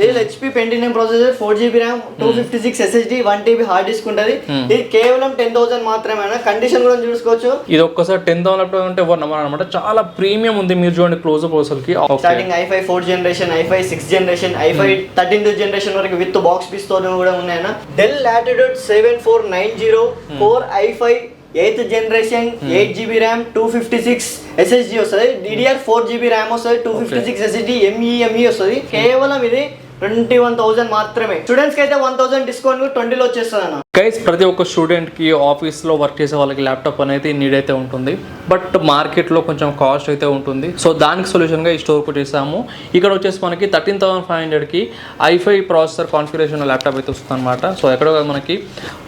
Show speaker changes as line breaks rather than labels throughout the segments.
ఇది HP Pentium processor 4GB RAM 256 SSD 1TB hard disk ఉంటుంది. ఇది కేవలం 10,000 మాత్రమే. కండిషన్ కూడా చూసుకోవచ్చు.
ఇది ఒక్కసారి 10,000 ల్యాప్టాప్ అంటే ఎవరు నమ్మరు అనమాట. చాలా ప్రీమియం ఉంది. మీరు చూడండి క్లోజ్ అప్ అసలుకి.
Starting i5 4th generation, i5 6th generation, i5 13th generation వరకు విత్ బాక్స్ పీస్ తో కూడా ఉన్నాయన్న. Del latitude 7490 4 i5 8th generation 8GB RAM 256 SSD వస్తుంది. DDR 4GB RAM వస్తుంది, 256 SSD MEME వస్తుంది. కేవలం ఇది 21,000 మాత్రమే. స్టూడెంట్స్ కి అయితే 1,000 డిస్కౌంట్ 20లో వచ్చేస్తుంది అన్న.
గైస్, ప్రతి ఒక్క స్టూడెంట్ కి ఆఫీస్ లో వర్క్ చేసే వాళ్ళకి ల్యాప్టాప్ అనేది నీడ్ అయితే ఉంటుంది. బట్ మార్కెట్ లో కొంచెం కాస్ట్ అయితే ఉంటుంది. సో దానికి సొల్యూషన్ గా ఈ స్టోర్ కు చేసాము. ఇక్కడ వచ్చేసి మనకి 13,500 కి i5 ప్రాసెసర్ కాన్ఫిగరేషన్ ల్యాప్టాప్ అయితే వస్తుంది అనమాట. సో ఎక్కడో మనకి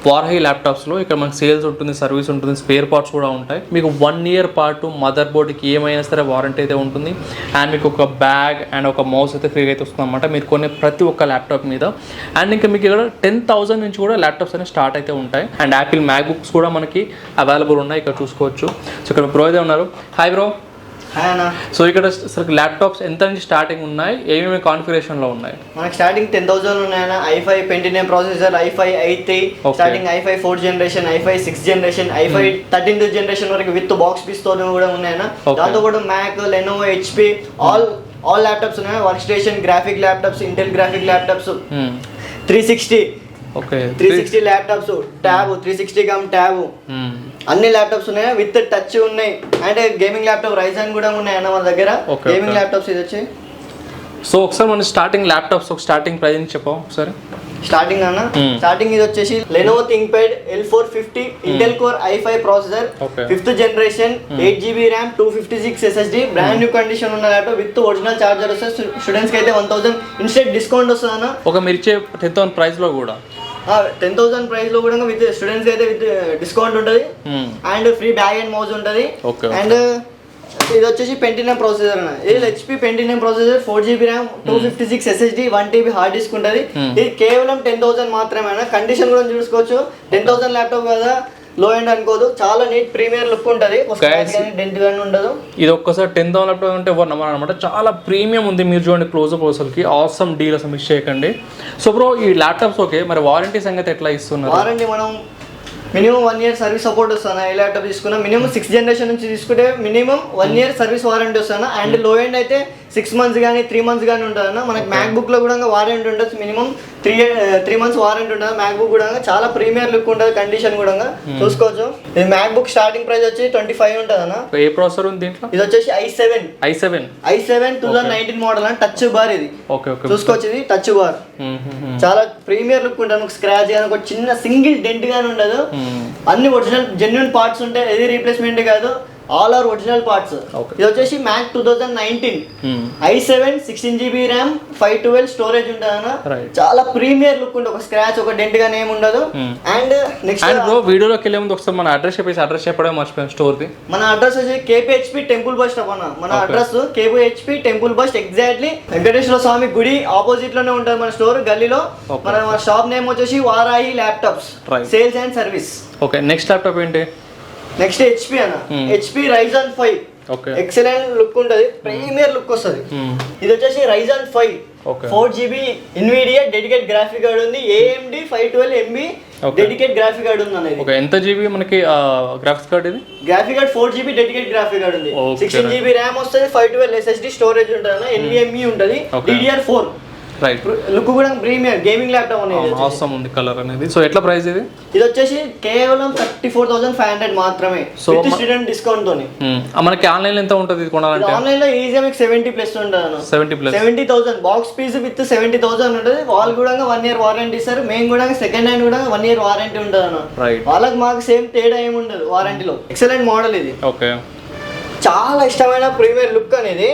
వార్హై ల్యాప్టాప్స్ లో ఇక్కడ మనకి సేల్స్ ఉంటుంది, సర్వీస్ ఉంటుంది, స్పేర్ పార్ట్స్ కూడా ఉంటాయి. మీకు 1 year పాటు మదర్ బోర్డ్ కి ఏమైనా సరే వారంటీ అయితే ఉంటుంది. అండ్ మీకు ఒక బ్యాగ్ అండ్ ఒక మౌస్ అయితే ఫ్రీగా అయితే వస్తుంది అనమాట మీరు కొనే ప్రతి ఒక్క ల్యాప్టాప్ మీద. అండ్ ఇంకా మీకు ఇక్కడ 10,000 నుంచి కూడా ల్యాప్టాప్స్ అనేవి స్టార్ట్ అయితే ఉంటాయి. అండ్ యాపిల్ మ్యాక్ బుక్స్ కూడా మనకి అవైలబుల్ ఉన్నాయి. ఇక్కడ చూసుకోవచ్చు. సో ఇక్కడ ప్రో అయితే ఉన్నారు. Hi bro. సో ఇక్కడ ల్యాప్టాప్స్ ఎంత నుంచి స్టార్టింగ్ ఉన్నాయి, ఏమేమి కాన్ఫిగరేషన్ లో ఉన్నాయి?
మనకి స్టార్టింగ్ 10,000 ఉన్నాయన్న. i5 Pentium processor, i5 8th starting, i5 4th generation, i5 6th generation, i5 13th generation వరకు విత్ బాక్స్ పీస్ తో కూడా ఉన్నాయన్న. దాంతో కూడా Mac, Lenovo, HP all laptops ఉన్నాయి. Work station graphic laptops, Intel graphic laptops, 360 laptops, tab 360 cum tab, అన్ని laptops ఉన్నాయి. With touch ఉన్నాయి. అంటే గేమింగ్ ల్యాప్టాప్ రైజన్ కూడా ఉన్నాయి అన్న మన దగ్గర. గేమింగ్ ల్యాప్టాప్స్ ఇది వచ్చి.
సో ఒకసారి మన స్టార్టింగ్ ల్యాప్టాప్స్ ఒక స్టార్టింగ్ ప్రైస్ చెప్పావు ఒకసారి.
స్టార్టింగ్ అన్న, స్టార్టింగ్ ఇది వచ్చేసి Lenovo ThinkPad L450 Intel core i5 processor 5th generation 8GB RAM 256 SSD brand new condition ఉన్న ల్యాప్టాప్ విత్ ఒరిజినల్ చార్జర్ వస్తుంది. స్టూడెంట్స్ కి అయితే 1,000 ఇన్స్టెంట్ డిస్కౌంట్ వస్తుంది అన్న.
ఒక మీరు ఇచ్చే 10,000 ప్రైస్ లో కూడా
10,000 ప్రైస్ లో కూడా విత్ స్టూడెంట్స్ అయితే విత్ డిస్కౌంట్ ఉంటుంది. And free bag and mouse ఉంటుంది. అండ్ ఇది వచ్చేసి Pentium ప్రాసెసర్ అన్న. ఇది HP Pentium processor 4GB RAM 256 SSD 1TB hard disk ఉంటుంది. ఇది కేవలం 10,000 మాత్రమే. కండిషన్ కూడా చూసుకోవచ్చు. 10,000 ల్యాప్టాప్ కదా, లో ఎండ్ అనుకోదు. చాలా నీట్ ప్రీమియర్ లుక్ ఉంటుంది. డెంట్ గానీ ఉండదు.
ఇది ఒక్కసారి 10,000 ల్యాప్టాప్ అంటే ఎవరు నమ్మరు అనమాట. చాలా ప్రీమియం ఉంది. మీరు చూడండి క్లోజ్ అప్ అసలుకి. ఆసమ్ డీల్ అసలు మిస్ చేయకండి. సో బ్రో, ఈ ల్యాప్టాప్స్ ఓకే, మరి వారంటీ సంగతి ఎట్లా ఇస్తున్నారు?
వారంటీ మనం మినిమం 1 year సర్వీస్ సపోర్ట్ వస్తాను. ఏ ల్యాప్టాప్ తీసుకున్నా మినిమం 6th జనరేషన్ నుంచి తీసుకుంటే మినిమం 1 year సర్వీస్ వారంటీ వస్తాను. అండ్ లో ఎండ్ అయితే 6 months కానీ 3 months కానీ ఉంటుంది. మనకి మ్యాక్ బుక్ లో కూడా వారంటీ ఉంటుంది. మినిమం 3 months వారంటీ ఉంటుంది. మ్యాక్ బుక్ కూడా చాలా ప్రీమియర్ లుక్ ఉంటుంది. కండిషన్ కూడా చూసుకోవచ్చు. ఇది మ్యాక్ బుక్ స్టార్టింగ్ ప్రైస్ వచ్చి 25 ఉంటుంది అన్న.
ఏ ప్రాసెసర్ ఉంది దీంట్లో?
ఇది వచ్చేసి i7 2019 మోడల్ అని. టచ్ బార్ ఇది చూసుకోవచ్చు. ఇది టచ్ బార్ చాలా ప్రీమియర్ లుక్ ఉంటుంది. స్క్రాచ్ కానీ ఒక చిన్న సింగిల్ డెంట్ గానీ ఉండదు. అన్ని ఒరిజినల్ జెన్యున్ పార్ట్స్ ఉంటాయి. ఏది రీప్లేస్మెంట్ కాదు. All are original parts. ఇది వచ్చేసి Mac 2019 i7 16GB RAM 512 storage ఉంటుంది అన్న. చాలా ప్రీమియర్ లుక్ ఉంటుంది. ఒక స్క్రాచ్ ఒక డెంట్ గానీ ఏమి ఉండదు. అండ్ నెక్స్ట్
బ్రో, వీడియోలోకి వెళ్ళే ముందు ఒకసారి మన అడ్రస్ చెప్పడం మర్చిపోయాను స్టోర్ ది.
మన అడ్రస్ వచ్చి KPHP టెంపుల్ బస్ స్టాప్ అన్న. మన address KPHP temple bus exactly Venkateshwara Swami గుడి ఆపోజిట్ లోనే ఉంటుంది మన స్టోర్ గల్లీలో. మన షాప్ నేమ్ వచ్చేసి Varahi laptops sales and service.
Okay, next laptop ఏంటి?
నెక్స్ట్ HP అన్న. HP Ryzen 5 ఎక్సలెంట్ లుక్ ఉంటుంది. ప్రీమియర్ లుక్ వస్తుంది. ఇది వచ్చేసి Ryzen 5 4GB NVIDIA dedicate graphic card ఉంది. AMD 512MB dedicate graphic card ఉంది అనేది.
ఎంత GB మనకి గ్రాఫిక్స్ కార్డ్? ఇది
graphic card 4GB dedicate graphic card ఉంది. 16GB RAM వస్తుంది. 512 SSD స్టోరేజ్ ఉంటుంది. NVMe ఉంటుంది. DDR4
right.
లుక్ కూడా ప్రీమియర్ గేమింగ్ ల్యాప్టాప్ అనేది.
ఆసమ్ ఉంది కలర్ అనేది. సో ఎట్లా ప్రైస్ ఇది?
ఇది వచ్చేసి కేవలం 34,500 మాత్రమే విత్ స్టూడెంట్ డిస్కౌంట్ తోని.
మనకి ఆన్లైన్ లో ఎంత ఉంటుంది ఇది కొనాలంటే?
ఆన్లైన్ లో ఈజీగా మీకు 70+ ఉంటుంది అన్న.
70,000
బాక్స్ పీస్ విత్ 70,000 ఉంటుంది. వాళ్ళు కూడా 1 year వారంటీ ఇస్తారు. మేము కూడా సెకండ్ హ్యాండ్ కూడా 1 year వారంటీ ఉంటుంది అన్న. వాళ్ళకి మాకు సేమ్ తేడా ఏమి ఉండదు వారంటీలో. ఎక్సలెంట్ మోడల్ ఇది.
ఓకే,
చాలా ఇష్టమైన ప్రీమియర్ లుక్ అనేది.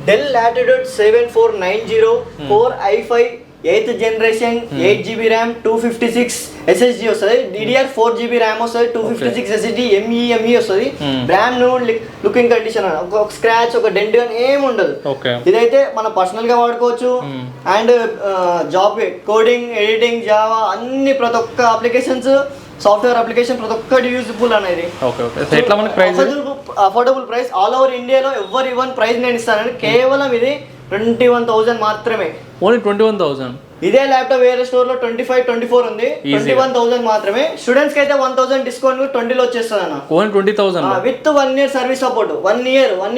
Del latitude 7490 4 i5 8th generation 8GB RAM 256 SSD వస్తుంది. DDR 4GB RAM వస్తుంది. 256 SSD MEME వస్తుంది. Brand new looking condition. ఒక స్క్రాచ్ ఒక డెంట్ కానీ ఏమి ఉండదు. ఇదైతే మన పర్సనల్ గా వాడుకోవచ్చు. And job coding editing Java అన్ని ప్రతి ఒక్క అప్లికేషన్స్ సాఫ్ట్వేర్ అప్లికేషన్ ప్రతి ఒక్కటి యూజ్ఫుల్ అనేది.
అఫోర్డబుల్
ప్రైస్ ఆల్ ఓవర్ ఇండియాలో ఎవరు ఇవ్వని ప్రైస్ నేను ఇస్తానని. కేవలం ఇది 21,000 మాత్రమే.
ఓన్లీ 21,000.
ఇదే ల్యాప్టాప్ వేరే స్టోర్ లో 25-24 ఉంది, 21,000 మాత్రమే. స్టూడెంట్స్ కి అయితే 1,000 డిస్కౌంట్ 20లో వచ్చేస్తుంది అన్న.
Only 20,000
with 1 year service support. 1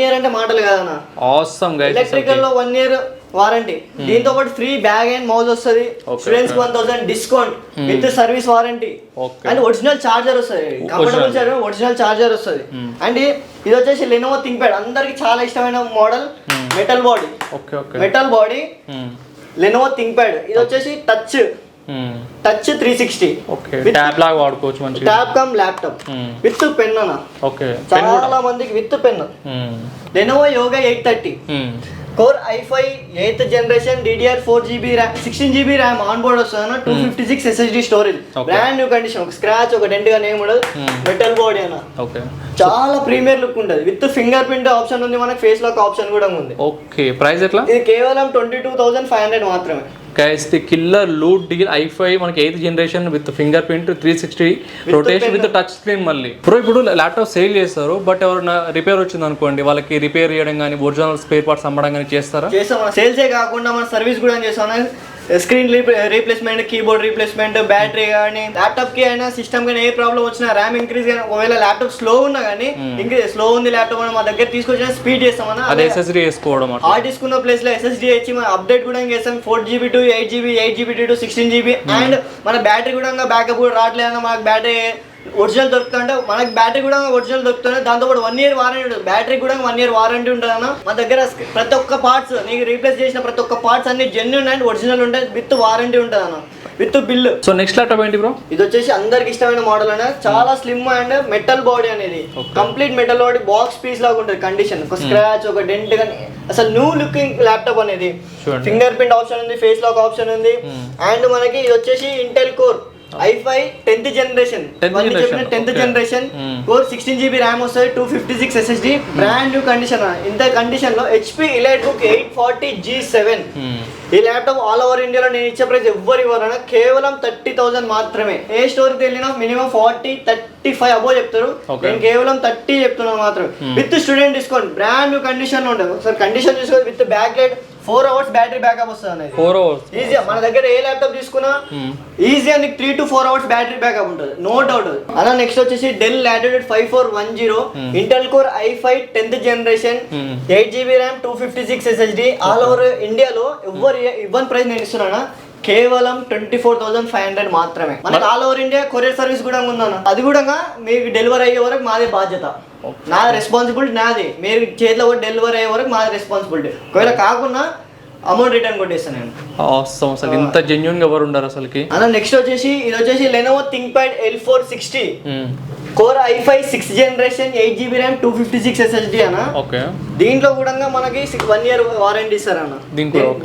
year అంటే మాటలు కాదన్న.
Awesome guys.
ఎలక్ట్రికల్ లో 1 year వారంటీ, దీంతో పాటు ఫ్రీ బ్యాగ్ అండ్ మౌస్ వస్తుంది. స్టూడెంట్స్ కి 1,000 discount with service warranty and original charger వస్తుంది. కంఫర్టబుల్ చార్జర్, ఒరిజినల్ చార్జర్ వస్తుంది. అండ్ ఇది వచ్చేసి లెనోవో థింక్ప్యాడ్, అందరికి చాలా ఇష్టమైన model. Metal body, metal body Lenovo ThinkPad. ఇది వచ్చేసి టచ్ 360.
ట్యాబ్ లాగా వాడుకోవచ్చు, మంచి
tab come laptop with pen అన్న. చాలా మందికి with pen. Lenovo yoga 830 core i5 8th generation DDR4 RAM 16 RAM on board వస్తుంది. 256 SSD storage, brand new condition, ఒక స్క్రాచ్ ఒక డెంట్ గానే ఏమి ఉండదు. మెటల్ బాడీ అన్న, చాలా ప్రీమియర్ లుక్ ఉంటుంది. విత్ ఫింగర్ ప్రింట్ ఆప్షన్ ఉంది, మనకి ఫేస్ లాక్ ఆప్షన్ కూడా ఉంది.
ఓకే, ప్రైస్ ఎట్లా?
ఇది కేవలం 22,500 మాత్రమే.
Guys the killer loot deal i5 మనకి 8th generation with finger print 360 rotation with touch screen. మళ్ళీ ఇప్పుడు ల్యాప్టాప్ సేల్ చేస్తారు, బట్ ఎవరైనా రిపేర్ వచ్చింది అనుకోండి, వాళ్ళకి రిపేర్ చేయడం కానీ ఒరిజినల్ స్పేర్ పార్ట్స్ అమ్మడం కానీ చేస్తారా?
చేస్తాం. సేల్సే కాకుండా మన సర్వీస్ కూడా చేస్తాం. Screen replacement, keyboard replacement, battery కానీ, ల్యాప్టాప్ కి అయినా సిస్టమ్ కానీ ఏ ప్రాబ్లం వచ్చినా, ర్యామ్ ఇంక్రీజ్ కానీ, ఒకవేళ ల్యాప్టాప్ స్లో ఉన్నా కానీ స్లో ఉంది ల్యాప్టాప్ అని మా దగ్గర తీసుకొచ్చిన స్పీడ్ చేస్తామన్నా.
SSD వేసుకోవడం,
హార్డ్ డిస్క్ ఉన్న ప్లేస్ లో SSD ఇచ్చి మనం అప్డేట్ కూడా చేస్తాం. 4GB to 8GB, 8GB to 16GB. And మన బ్యాటరీ కూడా బ్యాకప్ కూడా రావట్లేదు. మనకు బ్యాటరీ ఒరిజినల్ దొరుకుతుంటే, మనకి బ్యాటరీ కూడా ఒరిజినల్ దొరుకుతుంది. దాంతోపాటు 1 year వారంటీ ఉంటుంది. బ్యాటరీ కూడా 1 year వారంటీ ఉంటుంది అన్న. మన దగ్గర ప్రతి ఒక్క పార్ట్స్, నీకు రీప్లేస్ చేసిన ప్రతి ఒక్క పార్ట్స్ అన్ని జెన్యూన్ అండ్ ఒరిజినల్ ఉంటాయి. విత్ వారంటీ ఉంటుంది అన్న, with bill.
So next laptop ఏంటి బ్రో?
ఇది వచ్చేసి అందరికి ఇష్టమైన మోడల్ అన్న. చాలా స్లిమ్ అండ్ మెటల్ బాడీ అనేది, complete metal body, box piece లాగా ఉంటుంది. కండిషన్ ఒక స్క్రాచ్ ఒక డెంట్ కానీ, అసలు న్యూ లుకింగ్ ల్యాప్టాప్ అనేది. ఫింగర్ ప్రింట్ ఆప్షన్ ఉంది, ఫేస్ లాక్ ఆప్షన్ ఉంది. అండ్ మనకి ఇది వచ్చేసి Intel core i5 10th generation, 10th generation core 16GB RAM వస్తుంది. 256 SSD, బ్రాండ్ న్యూ కండిషన్. ఇంత కండిషన్ లో HP EliteBook 840 G7. ఈ ల్యాప్టాప్ ఆల్ ఓవర్ ఇండియాలో నేను ఇచ్చే ప్రైస్ ఎవ్వరు ఇవ్వరన్నా, కేవలం 30,000 మాత్రమే. ఏ స్టోర్ కి వెళ్ళినా మినిమం 40-35 అబో చెప్తారు. నేను కేవలం 30 చెప్తున్నాను మాత్రమే. With student discount, brand new condition లో ఉంటుంది. ఒకసారి కండిషన్ చూసుకోవాలి. With back light, 4 hours battery backup వస్తుంది అనేది.
4 hours
ఈజీగా మన దగ్గర ఏ ల్యాప్టాప్ తీసుకున్నా ఈజీగా నీకు 3 to 4 hours బ్యాటరీ బ్యాకప్ ఉంటుంది, నో డౌట్. అలా నెక్స్ట్ వచ్చేసి del latitude 5410 Intel core i5 10th generation 8GB RAM 256 SSD. All over ఇండియాలో ఎవ్వరు ఇవ్వని ప్రైస్ నేను ఇస్తున్నాను, కేవలం 24,500 మాత్రమే. మనకి all over India courier service కూడా ఉందన్న. అది కూడా మీకు డెలివరీ అయ్యే వరకు మాదే బాధ్యత, నా రెస్పాన్సిబిలిటీ నాది. మీరు చేతిలో కూడా డెలివరీ అయ్యే వరకు మాది రెస్పాన్సిబిలిటీ. ఒకవేళ కాకుండా అమౌంట్ రిటర్న్ కొట్టేస్తాను నేను.
అసలు ఇంత జెన్యూన్ గా ఎవరు ఉండరు అసలుకి.
అలా నెక్స్ట్ వచ్చేసి ఇది వచ్చేసి Lenovo ThinkPad L460 core i5 6th generation 8GB RAM 256 SSD అన్న. దీంట్లో కూడా మనకి 1 year వారంటీ ఇస్తారు అన్న.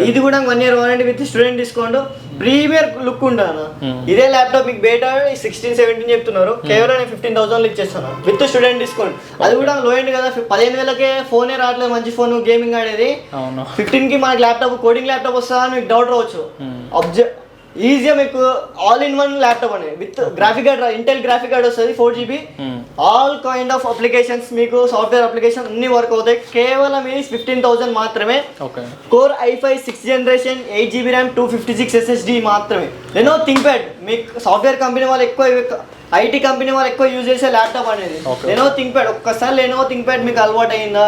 ఇది కూడా 1 year warranty with student discount, premier look ఉంటుంది అన్న. ఇదే ల్యాప్టాప్ మీకు బయట 16-17 చెప్తున్నారు, కేవలం నేను 15,000 ఇచ్చేస్తాను విత్ స్టూడెంట్ డిస్కౌంట్. అది కూడా లో ఎండ్ కదా, 15,000కే ఫోనే రావట్లేదు మంచి ఫోన్ గేమింగ్ ఆడేది. 15కి మనకి ల్యాప్టాప్ కోడింగ్ ల్యాప్టాప్ వస్తుందా అని మీకు డౌట్ రావచ్చు. ఈజీగా మీకు ఆల్ ఇన్ వన్ ల్యాప్టాప్ అనేది with graphic card, Intel graphic card వస్తుంది 4GB. All kind of applications, మీకు సాఫ్ట్వేర్ అప్లికేషన్ అన్ని వర్క్ అవుతాయి. కేవలం ఇది 15,000 మాత్రమే. Core i5 6th generation 8GB RAM 256 SSD మాత్రమే. లెనోవో థింక్ప్యాడ్ మీకు సాఫ్ట్వేర్ కంపెనీ వాళ్ళు ఎక్కువ, ఐటీ కంపెనీ వాళ్ళు ఎక్కువ యూజ్ చేసే ల్యాప్టాప్ అనేది లెనోవో థింక్ప్యాడ్. ఒక్కసారి లెనోవో థింక్ప్యాడ్ మీకు అలవాటు అయిందా,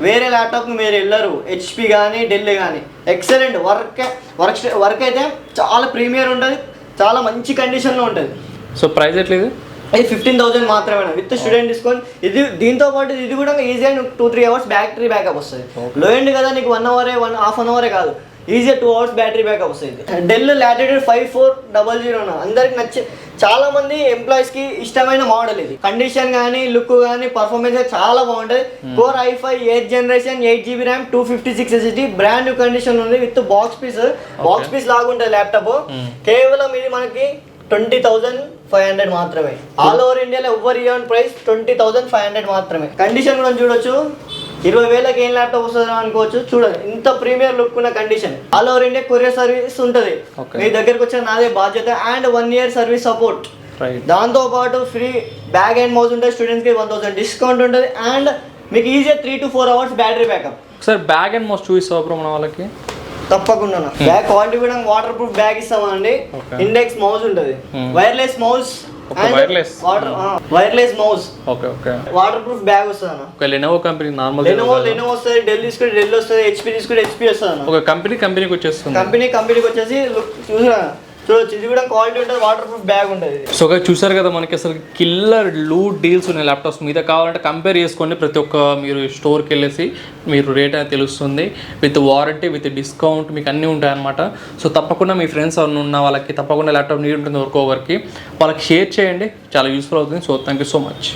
వేరే ల్యాప్టాప్కి మీరు వెళ్ళరు. HP కానీ డెల్ కానీ ఎక్సలెంట్ వర్క్ అయితే చాలా ప్రీమియర్ ఉంటుంది, చాలా మంచి కండిషన్లో ఉంటుంది.
సో ప్రైస్ ఎట్లేదు?
ఇది 15,000 మాత్రమే విత్ స్టూడెంట్ డిస్కౌంట్. ఇది దీంతో పాటు ఇది కూడా ఈజీగా 2-3 hours బ్యాటరీ బ్యాకప్ వస్తుంది. లో ఎండ్ కదా, నీకు 1 hour 1.5 hour కాదు, ఈజీగా 2 hours బ్యాటరీ బ్యాకప్ వస్తుంది. డెల్ లాటిట్యూడ్ 5400 అందరికి నచ్చే, చాలా మంది ఎంప్లాయీస్ కి ఇష్టమైన మోడల్ ఇది. కండిషన్ కానీ, లుక్ కానీ, పర్ఫార్మెన్స్ చాలా బాగుంటుంది. Core i5 8th generation 8GB RAM 256 SSD, brand new condition ఉంది విత్ బాక్స్ పీస్ లాగా ఉంటుంది ల్యాప్టాప్. కేవలం ఇది మనకి 20,500 మాత్రమే. ఆల్ ఓవర్ ఇండియాలో ఎవ్వరు ఇవ్వని ప్రైస్ 20,500 మాత్రమే. కండిషన్ కూడా చూడొచ్చు, 20,000కి ఏం ల్యాప్టాప్ వస్తుందో అనుకోవచ్చు. చూడండి ఇంత ప్రీమియర్ లుక్ ఉన్న condition. All over India courier service ఉంటుంది, మీ దగ్గరకు వచ్చిన నాదే బాధ్యత. అండ్ 1 year సర్వీస్ సపోర్ట్, దాంతో పాటు ఫ్రీ బ్యాగ్ అండ్ మౌస్ ఉంటుంది. స్టూడెంట్స్కి 1,000 డిస్కౌంట్ ఉంటుంది. అండ్ మీకు ఈజీగా 3 to 4 hours బ్యాటరీ బ్యాకప్.
ఒకసారి బ్యాగ్ అండ్ మౌస్ చూపిస్తావా బ్రో మన వాళ్ళకి?
తప్పకుండా బ్యాగ్ క్వాలిటీ కూడా వాటర్ ప్రూఫ్ బ్యాగ్ ఇస్తామండి. ఇండెక్స్ మౌస్ ఉంటుంది, wireless mouse, wireless mouse, water proof bag వస్తుంది.
లెనోవో కంపెనీ నార్మల్
లెనోవో వస్తుంది, డెల్ తీసుకుంటే డెల్ వస్తుంది, హెచ్పి తీసుకుంటే హెచ్పి వస్తుంది.
ఒక కంపెనీకి వచ్చేస్తుంది.
కంపెనీకి వచ్చేసి చూసారా చూడొచ్చు, ఇది కూడా క్వాలిటీ ఉంటుంది, వాటర్ ప్రూఫ్ బ్యాగ్ ఉంటుంది.
సో చూసారు కదా మనకి అసలు కిల్లర్ లూట్ డీల్స్ ఉన్నాయి ల్యాప్టాప్స్ మీద. కావాలంటే కంపేర్ చేసుకోండి, ప్రతి ఒక్క మీరు స్టోర్కి వెళ్ళేసి మీరు రేట్ అనేది తెలుస్తుంది. విత్ వారంటీ, విత్ డిస్కౌంట్ మీకు అన్నీ ఉంటాయన్నమాట. సో తప్పకుండా మీ ఫ్రెండ్స్ ఉన్న వాళ్ళకి తప్పకుండా ల్యాప్టాప్ నీడ్ ఉంటుంది, ఒకరికి వాళ్ళకి షేర్ చేయండి, చాలా యూస్ఫుల్ అవుతుంది. So thank you so much.